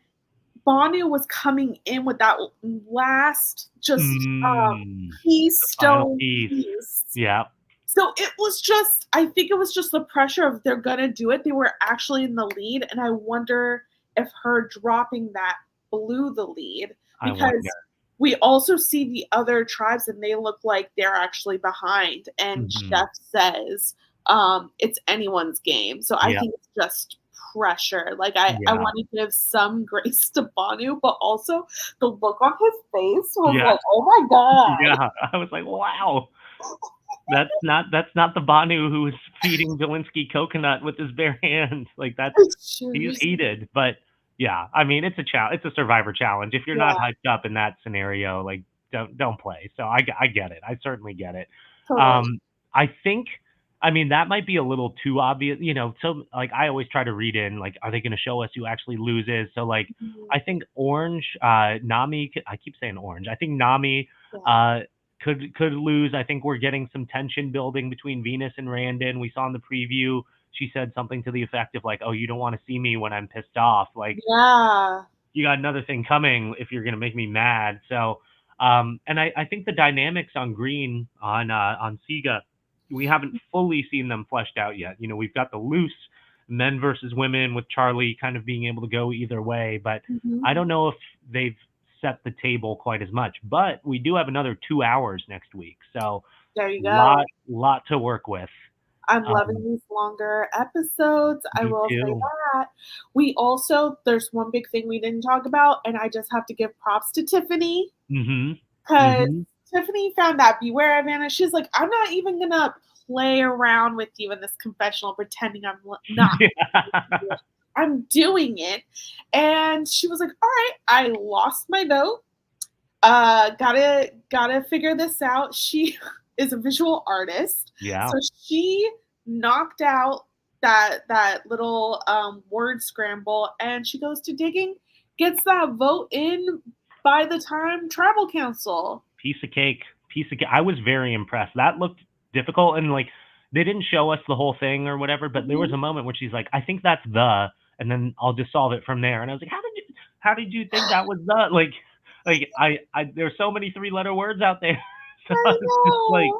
Banu was coming in with that last just Mm, the final keystone piece. piece. Yeah, So it was just, I think it was just the pressure of they're gonna do it. They were actually in the lead, and I wonder if her dropping that blew the lead I wonder. because we also see the other tribes and they look like they're actually behind. And Hmm. Chef says it's anyone's game. So I Yeah, think it's just pressure. Like I yeah. want to give some grace to Banu, but also the look on his face was Yeah, like, oh my God. yeah. I was like, "Wow, that's not the Banu who was feeding Jelinsky coconut with his bare hands." Like, that's he's Seriously. heated, but yeah, I mean, it's a Survivor challenge. If you're not Yeah, hyped up in that scenario, like, don't play. So I get it. I certainly get it. totally. Um, I think I mean, that might be a little too obvious, so, like, I always try to read in, like, are they gonna show us who actually loses? So, like, Mhm. I think Orange, Nami I keep saying Orange. I think Nami, Yeah. uh, could lose. I think we're getting some tension building between Venus and Randon. We saw in the preview, she said something to the effect of like, "Oh, you don't wanna see me when I'm pissed off." Like, Yeah. you got another thing coming if you're gonna make me mad. So, and I think the dynamics on Green on Siga, we haven't fully seen them fleshed out yet. We've got the loose men versus women with Charlie kind of being able to go either way, but Mhm. I don't know if they've set the table quite as much. But we do have another 2 hours next week, so There you go. lot to work with. I'm loving Um, these longer episodes, I Me will say too. that. We also there's one big thing we didn't talk about, and I just have to give props to Tiffany Mhm. because Mhm. Tiffany found that beware of Anna. She's like, "I'm not even gonna play around with you in this confessional pretending I'm not doing Yeah. it. I'm doing it." And she was like, "All right, I lost my vote. Gotta figure this out." She is a visual artist, Yeah. so she knocked out that little word scramble, and she goes to digging, gets that vote in by the time tribal council. Piece of cake. Piece of cake. I was very impressed. That looked difficult, and like they didn't show us the whole thing or whatever, but there was Mhm. a moment where she's like, "I think that's the," and then I'll just solve it from there. And I was like, "How did you think that was the?" Like I there's so many three-letter words out there. So I I was just like,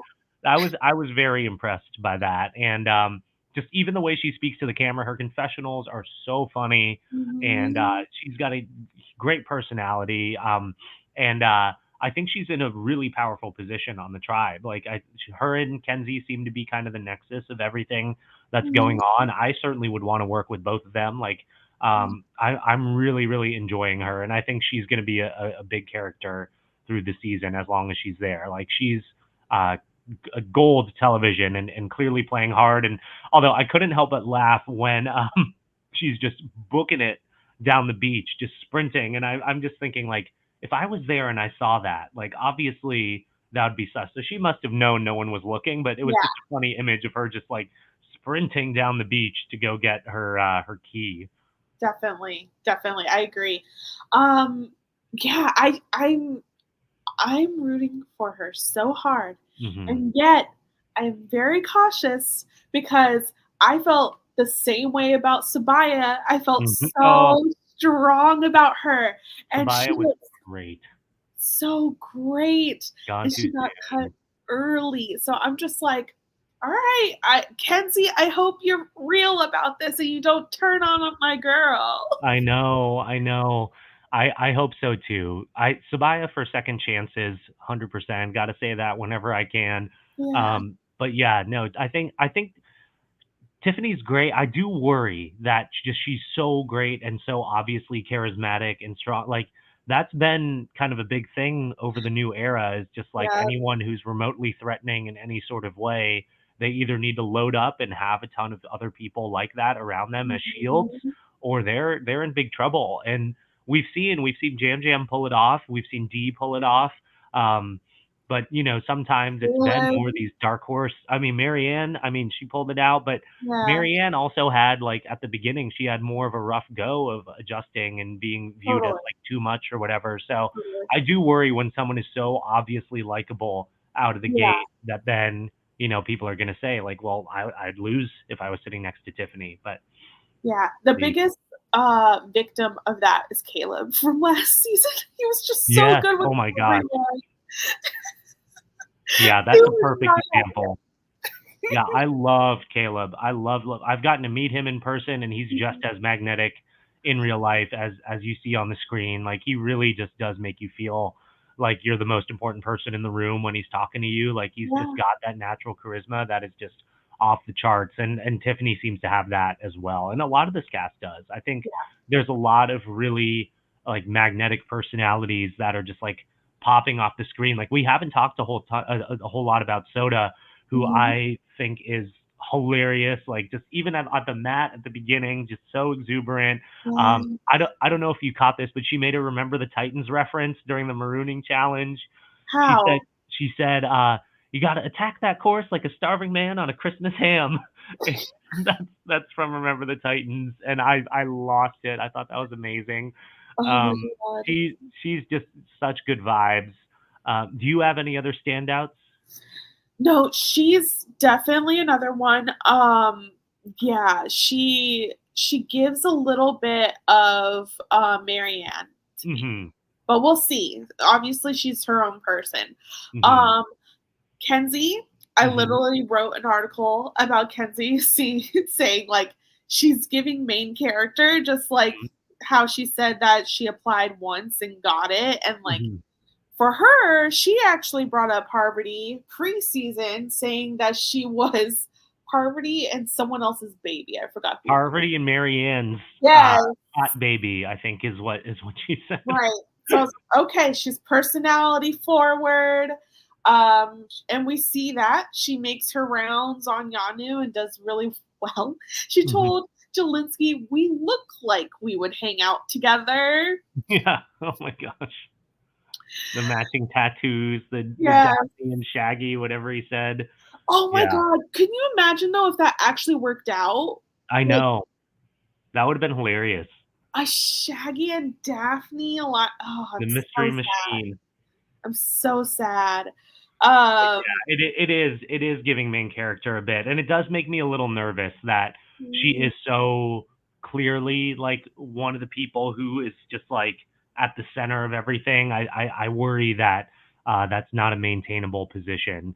know. I was very impressed by that, and just even the way she speaks to the camera, her confessionals are so funny, and Mhm. she's got a great personality. And I think she's in a really powerful position on the tribe. Like her and Kenzie seem to be kind of the nexus of everything that's going Mhm. on. I certainly would want to work with both of them. Like I'm really really enjoying her, and I think she's going to be a big character through the season as long as she's there. Like she's uh, a gold television and clearly playing hard. And although I couldn't help but laugh when she's just booking it down the beach, just sprinting, and I'm just thinking like if I was there and I saw that, like obviously that would be sus. So she must have known no one was looking, but it was Yeah. just a funny image of her just like sprinting down the beach to go get her key. Definitely. I agree. Yeah, I'm rooting for her so hard. Hmm. And yet I'm very cautious because I felt the same way about Sabaya. I felt Oh, so strong about her. And she Sabaya was looks great. so great. Gone And too she got cut soon. early. So I'm just like, all right, Kenzie, I hope you're real about this and you don't turn on my girl. I know, I know. I hope so too. Sabaya for second chances, 100%. Got to say that whenever I can. Yeah. But yeah, no, I think Tiffany's great. I do worry that she's so great and so obviously charismatic and strong. Like that's been kind of a big thing over the new era is just like Yeah. anyone who's remotely threatening in any sort of way, they either need to load up and have a ton of other people like that around them as shields, Mhm. or they're in big trouble. And we've seen Jam Jam pull it off. We've seen Dee pull it off. Um, but sometimes it's been Caleb, more these dark horse. I mean, Marianne, I mean, she pulled it out, but yeah, Marianne also had like at the beginning, she had more of a rough go of adjusting and being viewed as totally, like too much or whatever. So totally. I do worry when someone is so obviously likable out of the Yeah, gate that then, people are going to say like, well, I'd lose if I was sitting next to Tiffany. But yeah. The the, biggest victim of that is Caleb from last season. He was just so yes, good with oh my gosh. everyone. Yeah, He that's a was perfect not happy. example. Yeah, I love Caleb. I love. I've gotten to meet him in person, and he's just as magnetic in real life as you see on the screen. Like he really just does make you feel like you're the most important person in the room when he's talking to you. Like he's just Yeah, got that natural charisma that is just off the charts, and Tiffany seems to have that as well. And a lot of this cast does. I think there's a lot of really like magnetic personalities that are just like popping off the screen. Like we haven't talked a whole lot about Soda, who mhm, I think is hilarious. Like just even at the mat at the beginning, just so exuberant. yeah. I don't know if you caught this, but she made a Remember the Titans reference during the marooning challenge. She said How? she said you got to attack that course like a starving man on a Christmas ham. that's from Remember the Titans, and I lost it. I thought that was amazing. Oh my Um, god. she's just such good vibes. Do you have any other standouts? No, she's definitely another one. Yeah, she gives a little bit of Marianne to me, Hmm. but we'll see. Obviously, she's her own person. Hmm. Um, Kenzie, I Hmm. literally wrote an article about Kenzie saying like she's giving main character, just like how she said that she applied once and got it, and like Hmm. for her, she actually brought up Parvati preseason, saying that she was Parvati and someone else's baby. I forgot who. Parvati and Marianne's Yes, hot baby, I think is what she said. right. So I was like, okay, she's personality forward. And we see that she makes her rounds on Yanu and does really well. She Hmm. told Jelinsky, "We look like we would hang out together." Yeah. Oh my gosh. The matching tattoos, the Yeah. Daphne and Shaggy, whatever he said. Oh my Yeah, god. Can you imagine though if that actually worked out? I Like know. That would have been hilarious. a Shaggy and Daphne a lot. Oh, The I'm so mystery sad. machine. I'm so sad. But Um, yeah, it is giving main character a bit, and it does make me a little nervous that she mm, is so clearly like one of the people who is just like at the center of everything. I worry that that's not a maintainable position.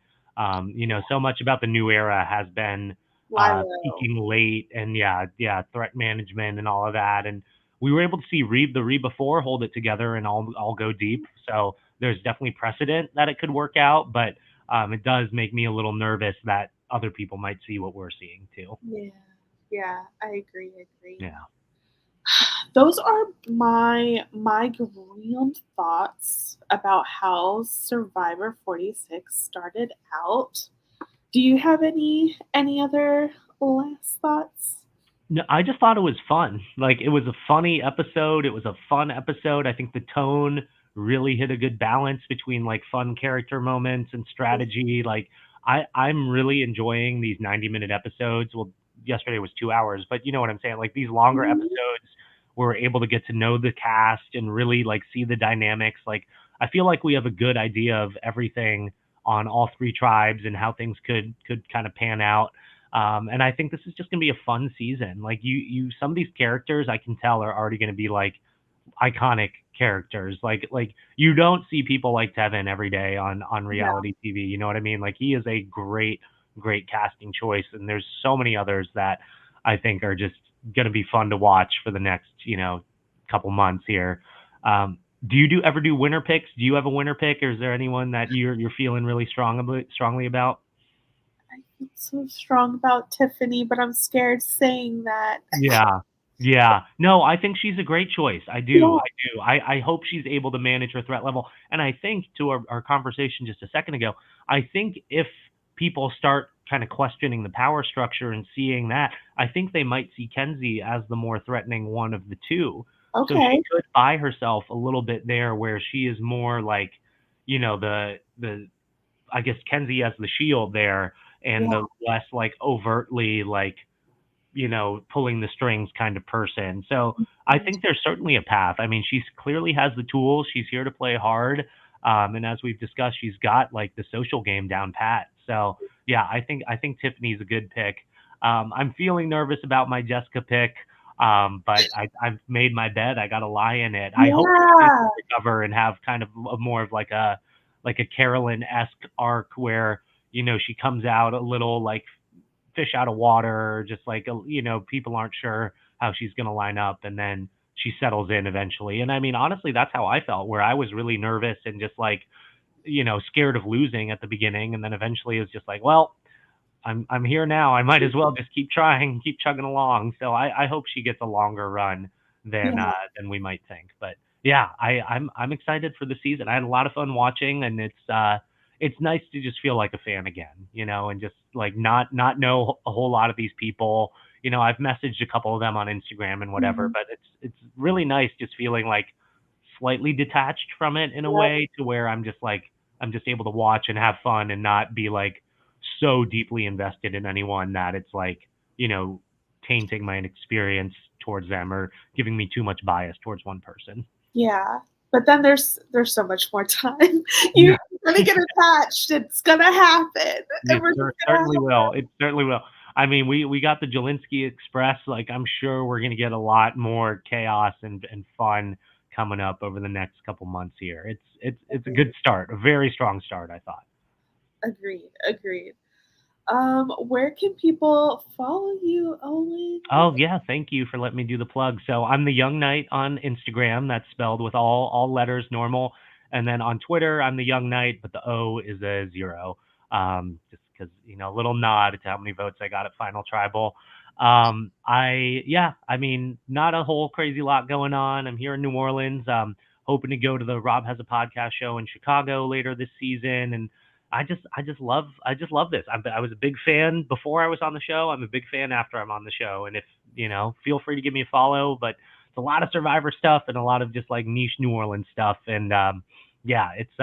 So much about the new era has been Lilo. peaking late, and yeah, threat management and all of that, and we were able to see Reba 4 hold it together and all go deep. So there's definitely precedent that it could work out, but it does make me a little nervous that other people might see what we're seeing too. Yeah, yeah, I agree. I agree. Yeah. Those are my grand thoughts about how Survivor 46 started out. Do you have any other last thoughts? No, I just thought it was fun. Like it was a funny episode. It was a fun episode. I think the tone really hit a good balance between like fun character moments and strategy. Like I'm really enjoying these 90-minute episodes. Well, yesterday was 2 hours, but you know what I'm saying? Like these longer episodes, we're able to get to know the cast and really like see the dynamics. Like I feel like we have a good idea of everything on all three tribes and how things could kind of pan out. And I think this is just gonna be a fun season. Like some of these characters I can tell are already gonna be like iconic characters. Like you don't see people like Tevin every day on reality TV. You know what I mean? Like he is a great casting choice, and there's so many others that I think are just gonna be fun to watch for the next couple months here. Do you ever do winner picks? Do you have a winner pick, or is there anyone that you're feeling really strongly about? I feel so strong about Tiffany, but I'm scared saying that. Yeah. Yeah. No, I think she's a great choice. I do. Yeah. I do. I hope she's able to manage her threat level. And I think to our conversation just a second ago, I think if people start kind of questioning the power structure and seeing that, I think they might see Kenzie as the more threatening one of the two. So Okay. she could buy herself a little bit there where she is more like, the I guess Kenzie as the shield there and Yeah. the less like overtly like pulling the strings kind of person. So I think there's certainly a path. I mean, she's clearly has the tools. She's here to play hard. And as we've discussed, she's got like the social game down pat. So yeah, I think Tiffany's a good pick. I'm feeling nervous about my Jessica pick. But I've made my bed. I got to lie in it. I hope she Yeah. can recover and have kind of more of like a Carolyn-esque arc where, she comes out a little like fish out of water, just like people aren't sure how she's going to line up, and then she settles in eventually. And I mean, honestly, that's how I felt, where I was really nervous and just like scared of losing at the beginning, and then eventually it was just like, well, I'm here now. I might as well just keep trying, keep chugging along. So I hope she gets a longer run Yeah. than we might think. But yeah, I'm excited for the season. I had a lot of fun watching, and it's nice to just feel like a fan again, and just like not know a whole lot of these people. I've messaged a couple of them on Instagram and whatever, Mhm. but it's really nice just feeling like slightly detached from it in a Yep. way to where I'm just able to watch and have fun and not be like so deeply invested in anyone that it's like, tainting my experience towards them or giving me too much bias towards one person. Yeah. But then there's so much more time. Yeah. You're gonna get attached. It's gonna happen. It Everything's gonna certainly will. happen. It certainly will. I mean, we got the Jelinsky Express. Like, I'm sure we're gonna get a lot more chaos and fun coming up over the next couple months here. It's a good start, a very strong start, I thought. Agreed. Agreed. Where can people follow you, Owen? Oh yeah, thank you for letting me do the plug. So I'm the Young Knight on Instagram. That's spelled with all letters normal. And then on Twitter, I'm the Young Knight, but the O is a 0. Just because a little nod to how many votes I got at Final Tribal. I mean, not a whole crazy lot going on. I'm here in New Orleans. Hoping to go to the Rob Has a Podcast show in Chicago later this season, and I just love this. I was a big fan before I was on the show. I'm a big fan after I'm on the show. And if feel free to give me a follow. But it's a lot of Survivor stuff and a lot of just like niche New Orleans stuff. And yeah, it's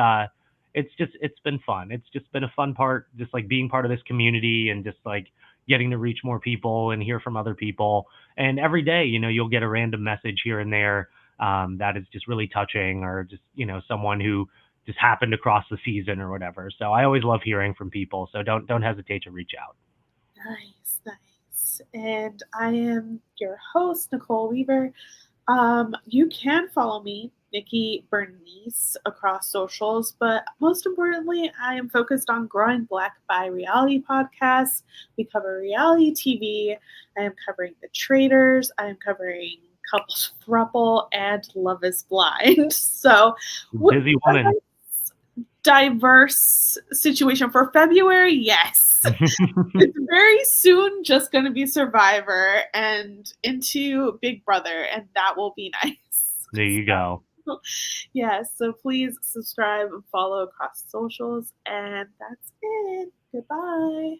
been fun. It's just been a fun part, just like being part of this community and just like getting to reach more people and hear from other people. And every day, you'll get a random message here and there that is just really touching, or just someone who just happened across the season or whatever. So I always love hearing from people. So don't hesitate to reach out. Nice, nice. And I am your host, Nicole Weaver. You can follow me, Nikki Bernice, across socials, but most importantly, I am focused on growing Black by Reality podcasts. We cover reality TV. I am covering The Traitors. I am covering Couples Thruple and Love is Blind. So, Busy woman. diverse situation for February. Yes. It's very soon just going to be Survivor and into Big Brother, and that will be nice. There you go. Yes, so please subscribe and follow across socials, and that's it. Goodbye.